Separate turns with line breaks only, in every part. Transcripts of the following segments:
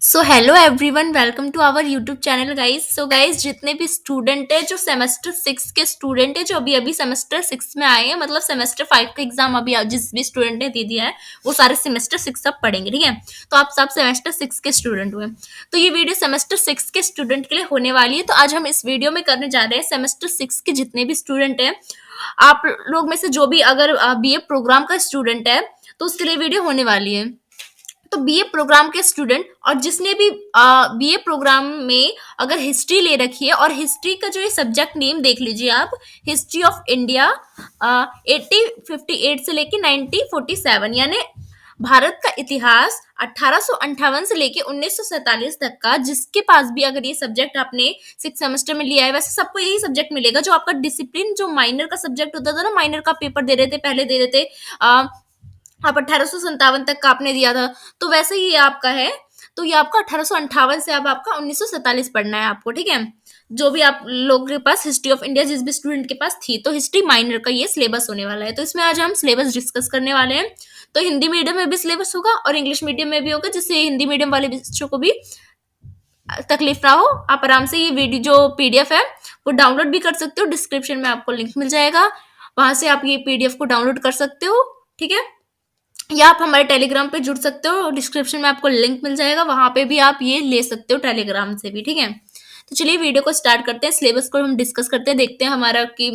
So hello everyone, welcome to our YouTube channel guys. So guys, जितने भी student है जो सेमेस्टर 6 के स्टूडेंट है, जो अभी अभी सेमेस्टर 6 में आए हैं, मतलब सेमेस्टर 5 का एग्जाम अभी जिस भी स्टूडेंट ने दे दिया है वो सारे सेमेस्टर 6 अब पढ़ेंगे, ठीक है। तो आप सब सेमेस्टर 6 के स्टूडेंट हुए, तो ये वीडियो सेमेस्टर 6 के स्टूडेंट के लिए होने वाली है। तो आज हम इस वीडियो में करने जा रहे हैं सेमेस्टर 6 के जितने भी स्टूडेंट है, आप लोग में से जो भी अगर बीए प्रोग्राम का स्टूडेंट है तो उसके लिए वीडियो होने वाली है। तो बीए प्रोग्राम के स्टूडेंट और जिसने भी बीए प्रोग्राम में अगर हिस्ट्री ले रखी है, और हिस्ट्री का जो ये सब्जेक्ट नेम देख लीजिए आप, हिस्ट्री ऑफ इंडिया 1858 से लेके 1947, यानी भारत का इतिहास 1858 से लेके 1947 तक का, जिसके पास भी अगर ये सब्जेक्ट आपने सिक्स सेमेस्टर में लिया है, वैसे सबको यही सब्जेक्ट मिलेगा। जो आपका डिसिप्लिन जो माइनर का सब्जेक्ट होता था ना, माइनर का पेपर दे रहे थे पहले, दे रहे थे आप 1857 तक का आपने दिया था, तो वैसे ही ये आपका है। तो ये आपका 1858 से अब आपका 1947 पढ़ना है आपको, ठीक है। जो भी आप लोगों के पास हिस्ट्री ऑफ इंडिया जिस भी स्टूडेंट के पास थी, तो हिस्ट्री माइनर का ये सिलेबस होने वाला है। तो इसमें आज हम सिलेबस डिस्कस करने वाले हैं। तो हिंदी मीडियम में भी सिलेबस होगा और इंग्लिश मीडियम में भी होगा, जिससे हिंदी मीडियम वाले बच्चों को भी तकलीफ ना हो। आप आराम से ये वीडियो जो पीडीएफ है वो डाउनलोड भी कर सकते हो, डिस्क्रिप्शन में आपको लिंक मिल जाएगा, वहां से आप ये पीडीएफ को डाउनलोड कर सकते हो, ठीक है। या आप हमारे टेलीग्राम पे जुड़ सकते हो, डिस्क्रिप्शन में आपको लिंक मिल जाएगा, वहां पे भी आप ये ले सकते हो टेलीग्राम से भी, ठीक है। तो चलिए वीडियो को स्टार्ट करते हैं, सिलेबस को हम डिस्कस करते हैं, देखते हैं हमारा कि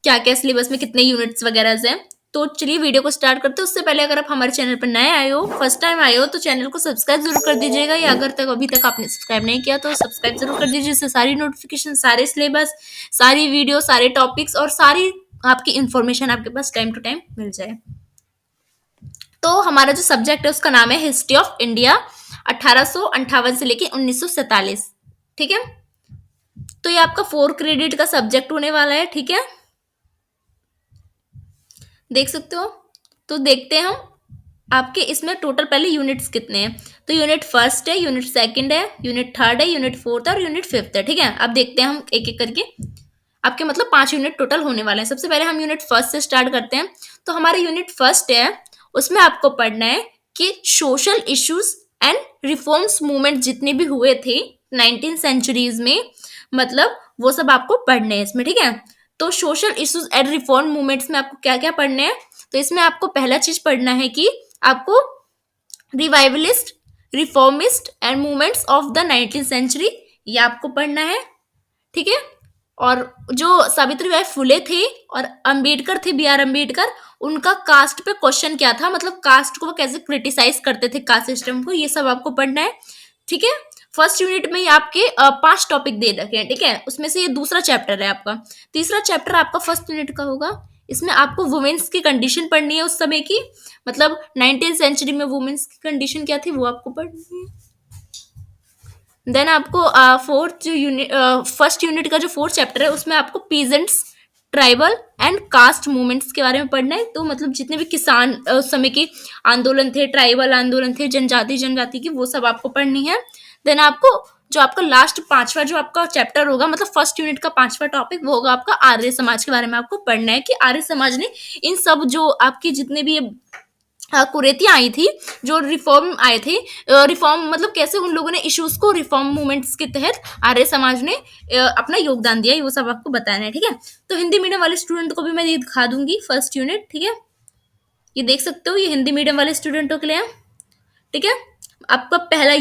क्या क्या सिलेबस में कितने यूनिट्स वगैरह हैं। तो चलिए वीडियो को स्टार्ट करते हैं। उससे पहले अगर आप हमारे चैनल पर नए आए हो, फर्स्ट टाइम आए हो, तो चैनल को सब्सक्राइब जरूर कर दीजिएगा, या अगर तक अभी तक आपने सब्सक्राइब नहीं किया तो सब्सक्राइब जरूर कर दीजिए, जिससे सारी नोटिफिकेशन, सारे सिलेबस, सारी वीडियो, सारे टॉपिक्स और सारी आपकी इंफॉर्मेशन आपके पास टाइम टू टाइम मिल जाए। तो हमारा जो सब्जेक्ट है उसका नाम है हिस्ट्री ऑफ इंडिया 1858 से लेके 1947, ठीक है। तो ये आपका 4 क्रेडिट का सब्जेक्ट होने वाला है, ठीक है, देख सकते हो। तो देखते हैं हम आपके इसमें टोटल पहले यूनिट्स कितने हैं। तो यूनिट फर्स्ट है, यूनिट सेकंड है, यूनिट थर्ड है, यूनिट फोर्थ है और यूनिट फिफ्थ है, ठीक है। अब देखते हैं हम एक एक करके, आपके मतलब 5 यूनिट टोटल होने वाले हैं। सबसे पहले हम यूनिट फर्स्ट से स्टार्ट करते हैं। तो हमारा यूनिट फर्स्ट है, उसमें आपको पढ़ना है कि social issues and reforms movement जितने भी हुए थे 19 सेंचुरीज में, मतलब वो सब आपको पढ़ने हैं इसमें, ठीक है। तो social issues and reform movements में आपको क्या क्या पढ़ने हैं। तो इसमें आपको पहला चीज पढ़ना है कि आपको revivalist, reformist and movements of the 19th century, ये आपको पढ़ना है, ठीक है। और जो सावित्रीबाई फुले थे और अंबेडकर थे, बी आर अंबेडकर, उनका कास्ट पे क्वेश्चन क्या था, मतलब कास्ट को वो कैसे क्रिटिसाइज करते थे, कास्ट सिस्टम को, ये सब आपको पढ़ना है, ठीक है। फर्स्ट यूनिट में ये आपके 5 टॉपिक दे रखे हैं, ठीक है। उसमें से ये दूसरा चैप्टर है आपका। तीसरा चैप्टर आपका फर्स्ट यूनिट का होगा। इसमें आपको वुमेन्स की कंडीशन पढ़नी है उस समय की, मतलब 19th सेंचुरी में वुमेन्स की कंडीशन क्या थी वो आपको पढ़नी है। देन आपको फोर्थ जो यूनिट, फर्स्ट यूनिट का जो फोर्थ चैप्टर है, उसमें आपको peasants, tribal and caste movements के बारे में पढ़ना है। तो मतलब जितने भी किसान उस समय के आंदोलन थे, ट्राइबल आंदोलन थे, जनजाति की, वो सब आपको पढ़नी है। देन आपको जो आपका लास्ट पांचवा जो आपका चैप्टर होगा, मतलब फर्स्ट यूनिट का पांचवा टॉपिक, वो होगा आपका आर्य समाज के बारे में आपको पढ़ना है कि आर्य समाज ने इन सब जो आपके जितने भी कुरीतियां आई थी, जो रिफॉर्म आए थे, रिफॉर्म मतलब कैसे उन लोगों ने इश्यूज को रिफॉर्म मूवमेंट्स के तहत आर्य समाज ने अपना योगदान दिया, वो सब आपको बताना है, ठीक है। तो हिंदी मीडियम वाले स्टूडेंट को भी मैं ये दिखा दूंगी फर्स्ट यूनिट, ठीक है। ये देख सकते हो, ये हिंदी मीडियम वाले स्टूडेंटों के लिए है, ठीक है। आपका पहला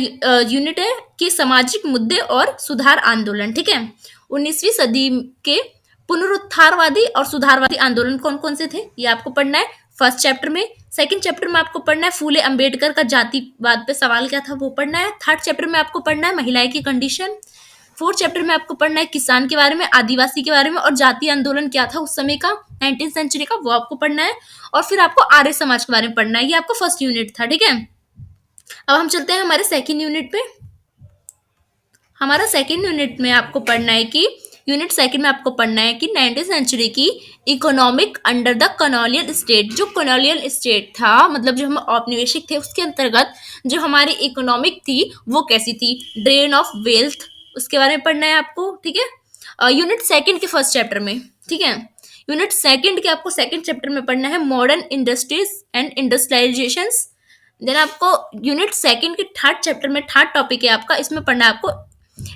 यूनिट है कि सामाजिक मुद्दे और सुधार आंदोलन, ठीक है। 19वीं सदी के पुनरुत्थानवादी और सुधारवादी आंदोलन कौन कौन से थे, ये आपको पढ़ना है फर्स्ट चैप्टर में। सेकंड चैप्टर में आपको पढ़ना है फूले अंबेडकर का जातिवाद पे सवाल क्या था, वो पढ़ना है। थर्ड चैप्टर में आपको पढ़ना है महिलाएं की कंडीशन। फोर्थ चैप्टर में आपको पढ़ना है किसान के बारे में, आदिवासी के बारे में, और जातीय आंदोलन क्या था उस समय का 19th सेंचुरी का, वो आपको पढ़ना है। और फिर आपको आर्य समाज के बारे में पढ़ना है। ये आपका फर्स्ट यूनिट था, ठीक है। अब हम चलते हैं हमारे सेकंड यूनिट पे। हमारा सेकंड यूनिट में आपको पढ़ना है कि यूनिट सेकंड में आपको पढ़ना है कि 19th सेंचुरी की economic under the colonial state. जो कॉलोनियल स्टेट था, मतलब जो हम औपनिवेशिक थे, उसके अंतर्गत जो हमारी इकोनॉमिक थी वो कैसी थी, ड्रेन ऑफ वेल्थ, उसके बारे में पढ़ना है आपको, ठीक है। यूनिट सेकंड के फर्स्ट चैप्टर में, ठीक है। यूनिट सेकंड के आपको सेकंड चैप्टर में पढ़ना है modern industries and industrialisations, then आपको यूनिट सेकंड के थर्ड चैप्टर में थर्ड टॉपिक है आपका, इसमें पढ़ना है आपको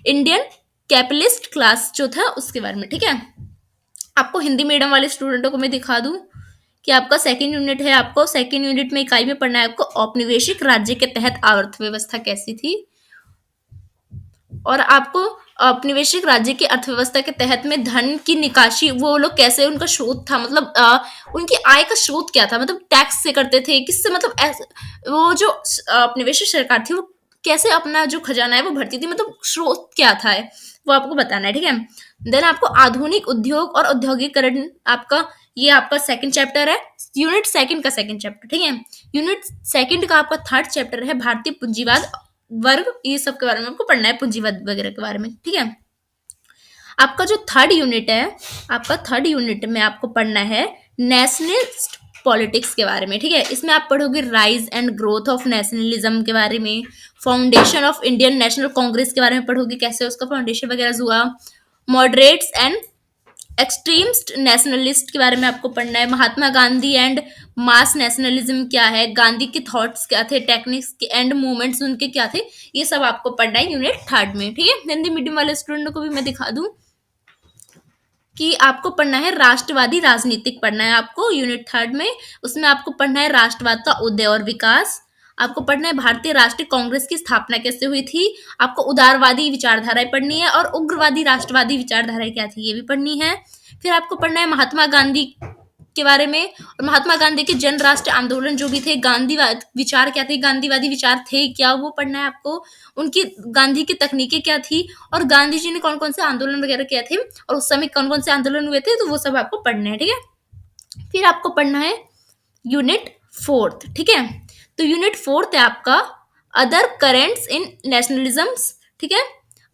इंडियन कैपिटलिस्ट क्लास जो था उसके बारे में, ठीक है। आपको हिंदी मीडियम वाले स्टूडेंटों को मैं दिखा दूं कि आपका सेकंड यूनिट है, आपको सेकंड यूनिट में इकाई में पढ़ना है आपको औपनिवेशिक राज्य के तहत अर्थव्यवस्था कैसी थी, और आपको औपनिवेशिक राज्य की अर्थव्यवस्था के तहत में धन की निकासी, वो लोग कैसे, उनका स्रोत था, मतलब उनकी आय का स्रोत क्या था, मतलब टैक्स से करते थे, किससे, मतलब वो जो औपनिवेशिक सरकार थी वो कैसे अपना जो खजाना है वो भरती थी, मतलब स्रोत क्या था है, वो आपको बताना है, ठीक है। देन आपको आधुनिक उद्योग और औद्योगिकरण, आपका ये आपका सेकंड चैप्टर है, यूनिट सेकंड का सेकंड चैप्टर, ठीक है। यूनिट सेकंड का आपका थर्ड चैप्टर है भारतीय पूंजीवाद वर्ग, ये सब के बारे में आपको पढ़ना है, पूंजीवाद वगैरह के बारे में, ठीक है। आपका जो थर्ड यूनिट है, आपका थर्ड यूनिट में आपको पढ़ना है नेशनलिस्ट पॉलिटिक्स के बारे में, ठीक है। इसमें आप पढ़ोगे rise and growth of nationalism के बारे में, foundation of Indian national Congress के बारे में पढ़ोगे, कैसे उसका फाउंडेशन वगैरह हुआ, मॉडरेट्स एंड एक्सट्रीमिस्ट नेशनलिस्ट के बारे में आपको पढ़ना है, Mahatma Gandhi and mass nationalism क्या है, गांधी के थॉट्स क्या थे, टेक्निक्स एंड मूवमेंट्स उनके क्या थे, ये सब आपको पढ़ना है यूनिट थर्ड में, ठीक है। हिंदी मीडियम वाले स्टूडेंटों को भी मैं दिखा दूं कि आपको पढ़ना है राष्ट्रवादी राजनीतिक, पढ़ना है आपको यूनिट थर्ड में, उसमें आपको पढ़ना है राष्ट्रवाद का उदय और विकास, आपको पढ़ना है भारतीय राष्ट्रीय कांग्रेस की स्थापना कैसे हुई थी, आपको उदारवादी विचारधाराएं पढ़नी है, और उग्रवादी राष्ट्रवादी विचारधाराएं क्या थी ये भी पढ़नी है। फिर आपको पढ़ना है महात्मा गांधी के बारे में, और महात्मा गांधी के जन राष्ट्र आंदोलन जो भी थे, गांधीवाद विचार क्या थे, गांधीवादी विचार थे क्या, वो पढ़ना है आपको, उनकी गांधी की तकनीकें क्या थी, और गांधी जी ने कौन कौन से आंदोलन वगैरह किए थे, और उस समय कौन कौन से आंदोलन हुए थे, तो वो सब आपको पढ़ना है, ठीक है। फिर आपको पढ़ना है यूनिट फोर्थ, ठीक है। तो यूनिट फोर्थ है आपका अदर करेंट्स इन नेशनलिज्म्स, ठीक है।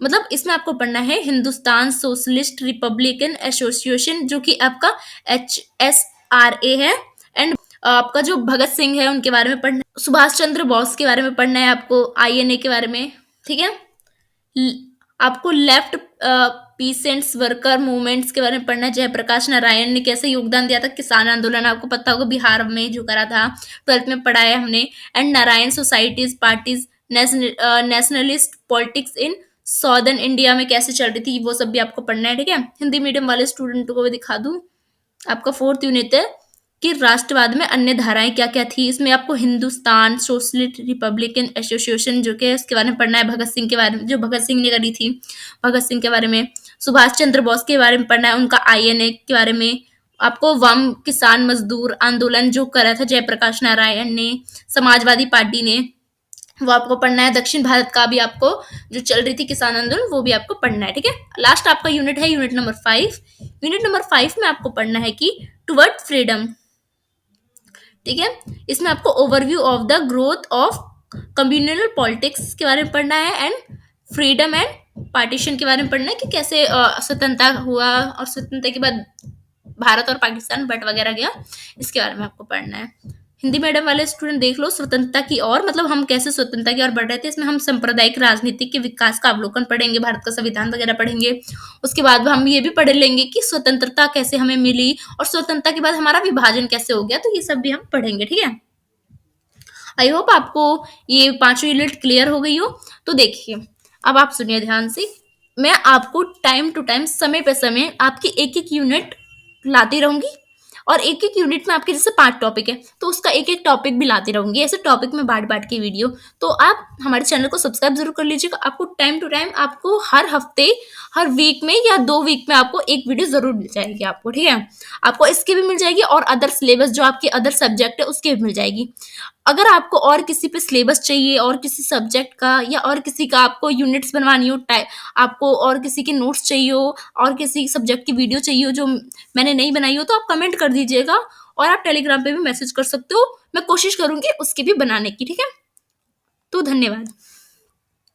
मतलब इसमें आपको पढ़ना है हिंदुस्तान सोशलिस्ट रिपब्लिकन एसोसिएशन, जो कि आपका HSRA है, एंड आपका जो भगत सिंह है उनके बारे में पढ़ना है, सुभाष चंद्र बोस के बारे में पढ़ना है आपको, INA के बारे में, ठीक है। आपको लेफ्ट पीसेंट्स वर्कर मूवमेंट्स के बारे में पढ़ना है, जयप्रकाश नारायण ने कैसे योगदान दिया था किसान आंदोलन, आपको पता होगा बिहार में जो करा था, ट्वेल्थ में पढ़ा है हमने, and Narayan societies parties nationalist politics in southern India में कैसे चल रही थी, वो सब भी आपको पढ़ना है, ठीक है। हिंदी मीडियम वाले स्टूडेंटों को भी दिखा दूं, आपका फोर्थ यूनिट है कि राष्ट्रवाद में अन्य धाराएं क्या क्या थी, इसमें आपको हिंदुस्तान सोशलिस्ट रिपब्लिकन एसोसिएशन जो कि उसके बारे में पढ़ना है, भगत सिंह के बारे में, जो भगत सिंह ने करी थी, भगत सिंह के बारे में, सुभाष चंद्र बोस के बारे में पढ़ना है, उनका INA के बारे में, आपको वाम किसान मजदूर आंदोलन जो करा था जयप्रकाश नारायण ने, समाजवादी पार्टी ने, वो आपको पढ़ना है, दक्षिण भारत का भी आपको जो चल रही थी किसान आंदोलन वो भी आपको पढ़ना है, ठीक है। लास्ट आपका यूनिट है यूनिट नंबर 5, यूनिट नंबर 5 में आपको पढ़ना है कि टुवर्ड फ्रीडम, ठीक है। इसमें आपको overview of the growth of communal politics के बारे में पढ़ना है, एंड फ्रीडम एंड पार्टीशन के बारे में पढ़ना है कि कैसे स्वतंत्रता हुआ, और स्वतंत्रता के बाद भारत और पाकिस्तान बट वगैरह गया, इसके बारे में आपको पढ़ना है। हिंदी मीडियम वाले स्टूडेंट देख लो स्वतंत्रता की ओर, मतलब हम कैसे स्वतंत्रता की ओर बढ़ रहे थे, इसमें हम सांप्रदायिक राजनीति के विकास का अवलोकन पढ़ेंगे, भारत का संविधान वगैरह पढ़ेंगे, उसके बाद हम ये भी पढ़ लेंगे कि स्वतंत्रता कैसे हमें मिली, और स्वतंत्रता के बाद हमारा विभाजन कैसे हो गया, तो ये सब भी हम पढ़ेंगे, ठीक है। आई होप आपको ये पांचों यूनिट क्लियर हो गई हो। तो देखिए अब आप सुनिए ध्यान से, मैं आपको टाइम टू टाइम समय पे समय आपकी एक एक यूनिट लाती रहूंगी, और एक एक यूनिट में आपके जैसे 5 टॉपिक है तो उसका एक एक टॉपिक भी लाती रहूंगी, ऐसे टॉपिक में बांट बांट के वीडियो। तो आप हमारे चैनल को सब्सक्राइब जरूर कर लीजिएगा, आपको टाइम टू टाइम, आपको हर हफ्ते, हर वीक में या 2 वीक में आपको एक वीडियो जरूर मिल जाएगी आपको, ठीक है। आपको इसकी भी मिल जाएगी, और अदर सिलेबस जो आपके अदर सब्जेक्ट है उसके भी मिल जाएगी। अगर आपको और किसी पे सिलेबस चाहिए, और किसी सब्जेक्ट का, या और किसी का आपको यूनिट्स बनवानी हो, आपको और किसी के नोट्स चाहिए हो, और किसी सब्जेक्ट की वीडियो चाहिए हो जो मैंने नहीं बनाई हो, तो आप कमेंट कर दीजिएगा, और आप टेलीग्राम पे भी मैसेज कर सकते हो, मैं कोशिश करूंगी उसकी भी बनाने की, ठीक है। तो धन्यवाद।